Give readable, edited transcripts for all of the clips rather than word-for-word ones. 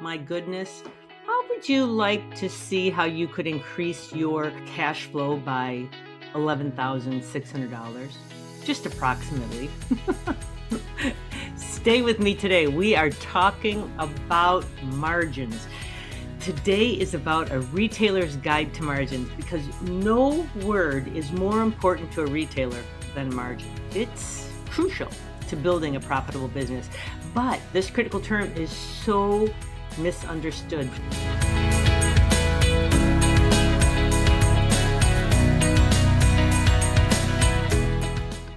my goodness, how would you like to see how you could increase your cash flow by $11,600? Just approximately. Stay with me today. We are talking about margins. Today is about a retailer's guide to margins because no word is more important to a retailer than margin. It's crucial to building a profitable business, but this critical term is so misunderstood.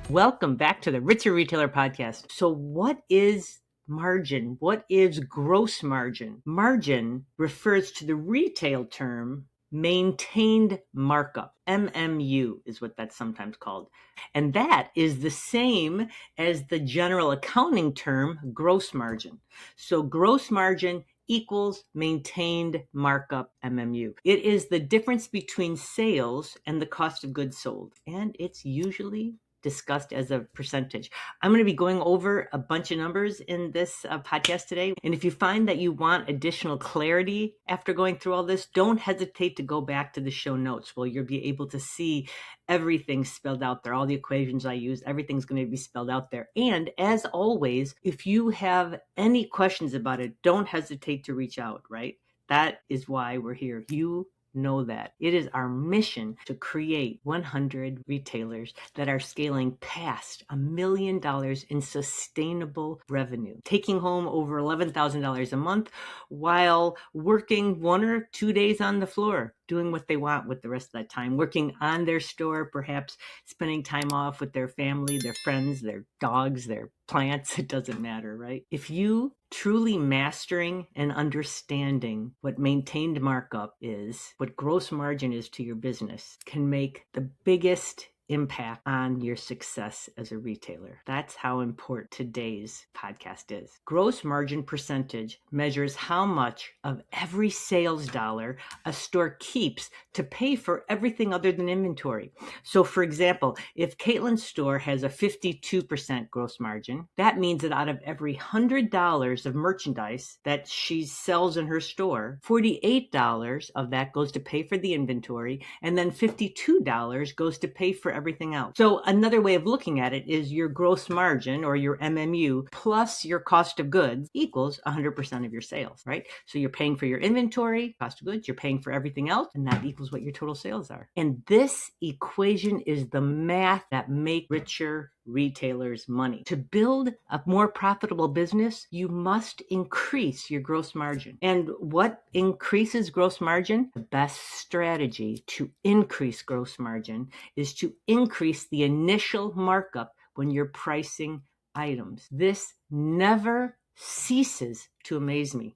Welcome back to the Richer Retailer Podcast. So what is margin? What is gross margin? Margin refers to the retail term maintained markup. MMU is what that's sometimes called. And that is the same as the general accounting term gross margin. So gross margin equals maintained markup MMU. It is the difference between sales and the cost of goods sold. And it's usually discussed as a percentage. I'm going to be going over a bunch of numbers in this podcast today. And if you find that you want additional clarity after going through all this, don't hesitate to go back to the show notes where you'll be able to see everything spelled out there. All the equations I use, everything's going to be spelled out there. And as always, if you have any questions about it, don't hesitate to reach out, right? That is why we're here. You know that. It is our mission to create 100 retailers that are scaling past $1 million in sustainable revenue, taking home over $11,000 a month while working 1 or 2 days on the floor, doing what they want with the rest of that time, working on their store, perhaps spending time off with their family, their friends, their dogs, their plants. It doesn't matter, right? If you truly mastering and understanding what maintained markup is, what gross margin is to your business, can make the biggest impact on your success as a retailer. That's how important today's podcast is. Gross margin percentage measures how much of every sales dollar a store keeps to pay for everything other than inventory. So for example, if Caitlin's store has a 52% gross margin, that means that out of every $100 of merchandise that she sells in her store, $48 of that goes to pay for the inventory, and then $52 goes to pay for everything else. So another way of looking at it is your gross margin or your MMU plus your cost of goods equals 100% of your sales, right? So you're paying for your inventory, cost of goods, you're paying for everything else, and that equals what your total sales are. And this equation is the math that make richer retailers money. To build a more profitable business, you must increase your gross margin. And what increases gross margin? The best strategy to increase gross margin is to increase the initial markup when you're pricing items. This never ceases to amaze me.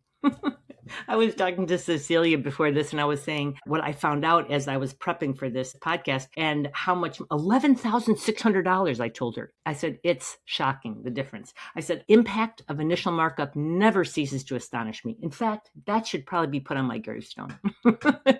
I was talking to Cecilia before this, and I was saying what I found out as I was prepping for this podcast and how much $11,600 I told her. I said, it's shocking, the difference. I said, impact of initial markup never ceases to astonish me. In fact, that should probably be put on my gravestone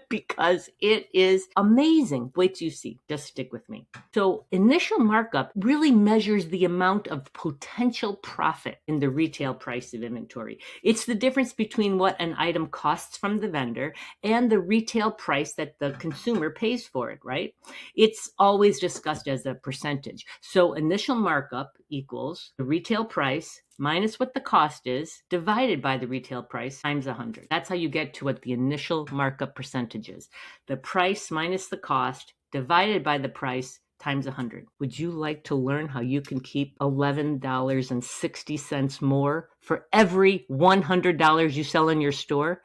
because it is amazing. Wait till you see. Just stick with me. So initial markup really measures the amount of potential profit in the retail price of inventory. It's the difference between what an item costs from the vendor and the retail price that the consumer pays for it, right? It's always discussed as a percentage. So initial markup equals the retail price minus what the cost is divided by the retail price times 100. That's how you get to what the initial markup percentage is. The price minus the cost divided by the price times 100. Would you like to learn how you can keep $11.60 more for every $100 you sell in your store?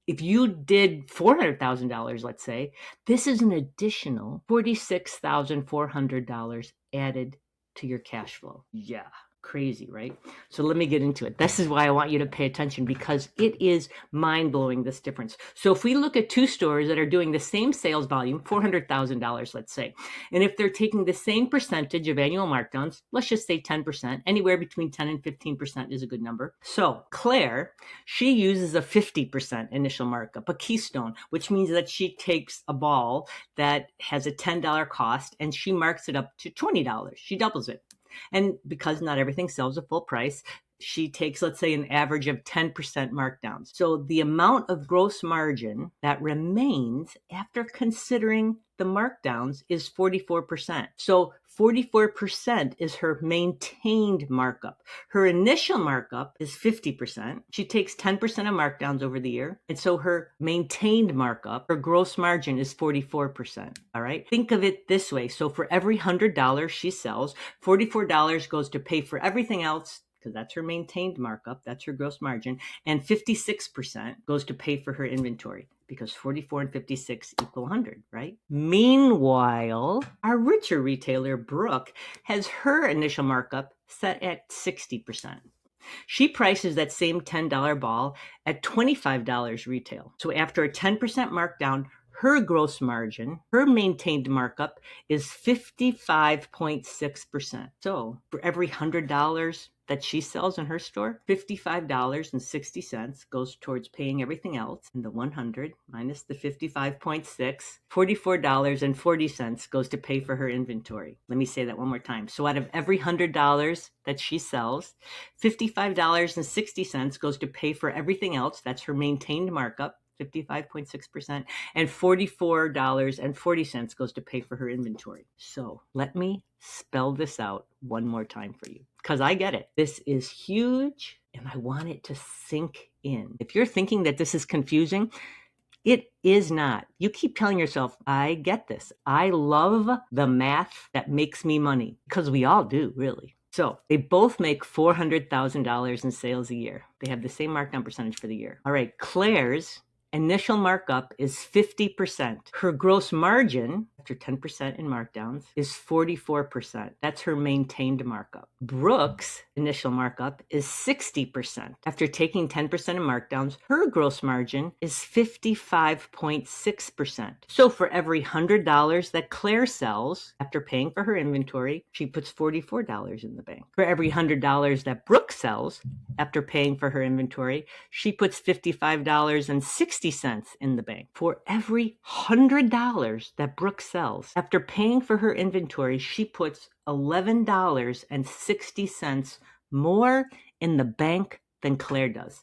If you did $400,000, let's say, this is an additional $46,400 added to your cash flow. Yeah. Crazy, right? So let me get into it. This is why I want you to pay attention because it is mind-blowing, this difference. So if we look at two stores that are doing the same sales volume, $400,000, let's say, and if they're taking the same percentage of annual markdowns, let's just say 10%, anywhere between 10 and 15% is a good number. So Claire, she uses a 50% initial markup, a keystone, which means that she takes a ball that has a $10 cost and she marks it up to $20. She doubles it. And because not everything sells at full price, she takes, let's say, an average of 10% markdowns. So the amount of gross margin that remains after considering the markdowns is 44%. So 44% is her maintained markup. Her initial markup is 50%. She takes 10% of markdowns over the year. And so her maintained markup, her gross margin is 44%. All right. Think of it this way. So for every $100 she sells, $44 goes to pay for everything else, because that's her maintained markup, that's her gross margin, and 56% goes to pay for her inventory, because 44 and 56 equal 100, right? Meanwhile, our richer retailer, Brooke, has her initial markup set at 60%. She prices that same $10 ball at $25 retail. So after a 10% markdown, her gross margin, her maintained markup is 55.6%. So for every $100 that she sells in her store, $55.60 goes towards paying everything else. And the 100 minus the 55.6, $44.40 goes to pay for her inventory. Let me say that one more time. So out of every $100 that she sells, $55.60 goes to pay for everything else. That's her maintained markup, 55.6%, and $44.40 goes to pay for her inventory. So let me spell this out one more time for you, because I get it. This is huge, and I want it to sink in. If you're thinking that this is confusing, it is not. You keep telling yourself, I get this. I love the math that makes me money, because we all do, really. So they both make $400,000 in sales a year. They have the same markdown percentage for the year. All right, Claire's initial markup is 50%. Her gross margin, after 10% in markdowns, is 44%. That's her maintained markup. Brooke's initial markup is 60%. After taking 10% in markdowns, her gross margin is 55.6%. So for every $100 that Claire sells, after paying for her inventory, she puts $44 in the bank. For every $100 that Brooke sells, after paying for her inventory, she puts $55.60 in the bank. For every $100 that Brooke sells, after paying for her inventory, she puts $11.60 more in the bank than Claire does.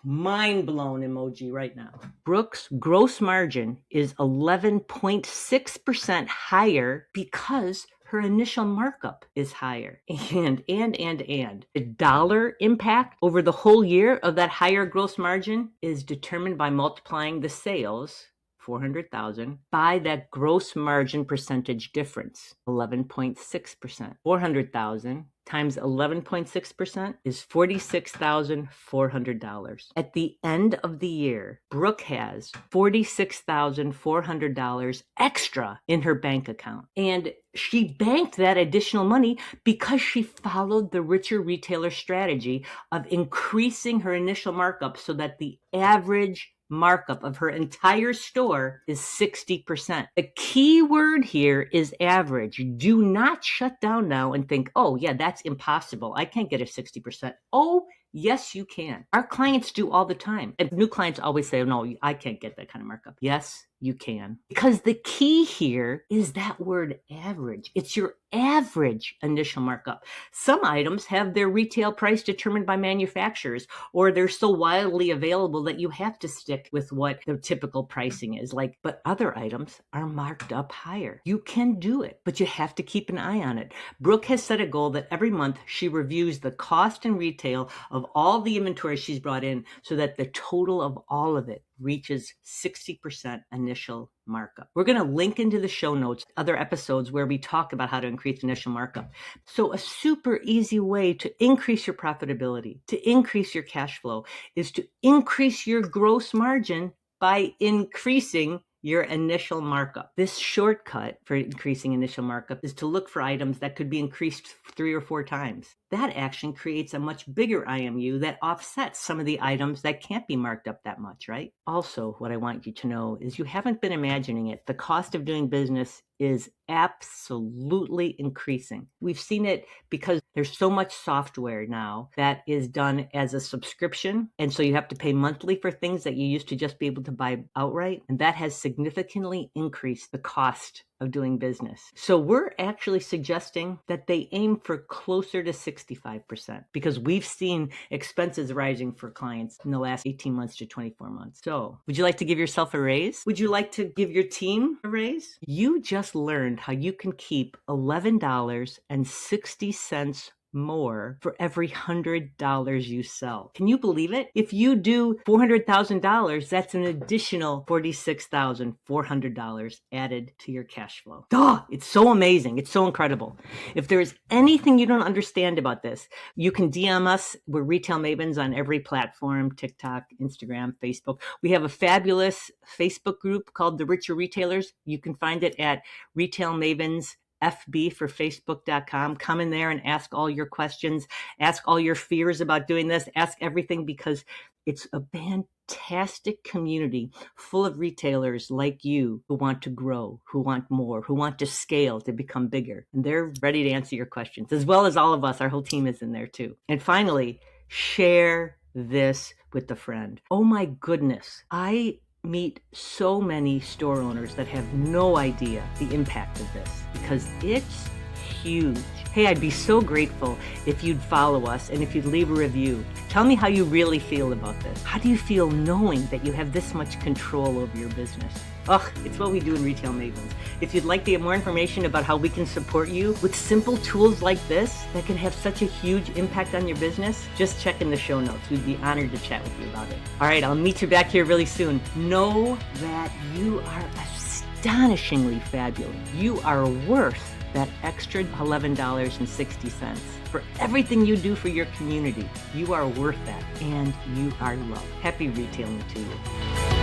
Mind blown emoji right now. Brooke's gross margin is 11.6% higher because her initial markup is higher. And the dollar impact over the whole year of that higher gross margin is determined by multiplying the sales, 400,000, by that gross margin percentage difference, 11.6%. 400,000 times 11.6% is $46,400. At the end of the year, Brooke has $46,400 extra in her bank account. And she banked that additional money because she followed the richer retailer strategy of increasing her initial markup so that the average markup of her entire store is 60%. The key word here is average. Do not shut down now and think, oh yeah, that's impossible. I can't get a 60%. Oh, yes, you can. Our clients do all the time. And new clients always say, no, I can't get that kind of markup. Yes, you can. Because the key here is that word average. It's your average initial markup. Some items have their retail price determined by manufacturers, or they're so widely available that you have to stick with what the typical pricing is. But other items are marked up higher. You can do it, but you have to keep an eye on it. Brooke has set a goal that every month she reviews the cost and retail of all the inventory she's brought in so that the total of all of it reaches 60% initial markup. We're going to link into the show notes other episodes where we talk about how to increase initial markup. So a super easy way to increase your profitability, to increase your cash flow, is to increase your gross margin by increasing your initial markup. This shortcut for increasing initial markup is to look for items that could be increased 3 or 4 times. That action creates a much bigger IMU that offsets some of the items that can't be marked up that much, right? Also, what I want you to know is you haven't been imagining it. The cost of doing business is absolutely increasing. We've seen it because there's so much software now that is done as a subscription. And so you have to pay monthly for things that you used to just be able to buy outright. And that has significantly increased the cost of doing business. So we're actually suggesting that they aim for closer to 65% because we've seen expenses rising for clients in the last 18 months to 24 months. So would you like to give yourself a raise? Would you like to give your team a raise? You just learned how you can keep $11.60 more for every $100 you sell. Can you believe it? If you do $400,000, that's an additional $46,400 added to your cash flow. It's so amazing. It's so incredible. If there's anything you don't understand about this, you can DM us. We're Retail Mavens on every platform, TikTok, Instagram, Facebook. We have a fabulous Facebook group called The Richer Retailers. You can find it at RETAILMavens FB for Facebook.com. Come in there and ask all your questions, ask all your fears about doing this, ask everything, because it's a fantastic community full of retailers like you who want to grow, who want more, who want to scale to become bigger. And they're ready to answer your questions, as well as all of us. Our whole team is in there too. And finally, share this with a friend. Oh my goodness. I meet so many store owners that have no idea the impact of this because it's huge. Hey, I'd be so grateful if you'd follow us and if you'd leave a review. Tell me how you really feel about this. How do you feel knowing that you have this much control over your business? It's what we do in Retail Mavens. If you'd like to get more information about how we can support you with simple tools like this that can have such a huge impact on your business, just check in the show notes. We'd be honored to chat with you about it. All right, I'll meet you back here really soon. Know that you are astonishingly fabulous. You are worth that extra $11.60 for everything you do for your community. You are worth that, and you are loved. Happy retailing to you.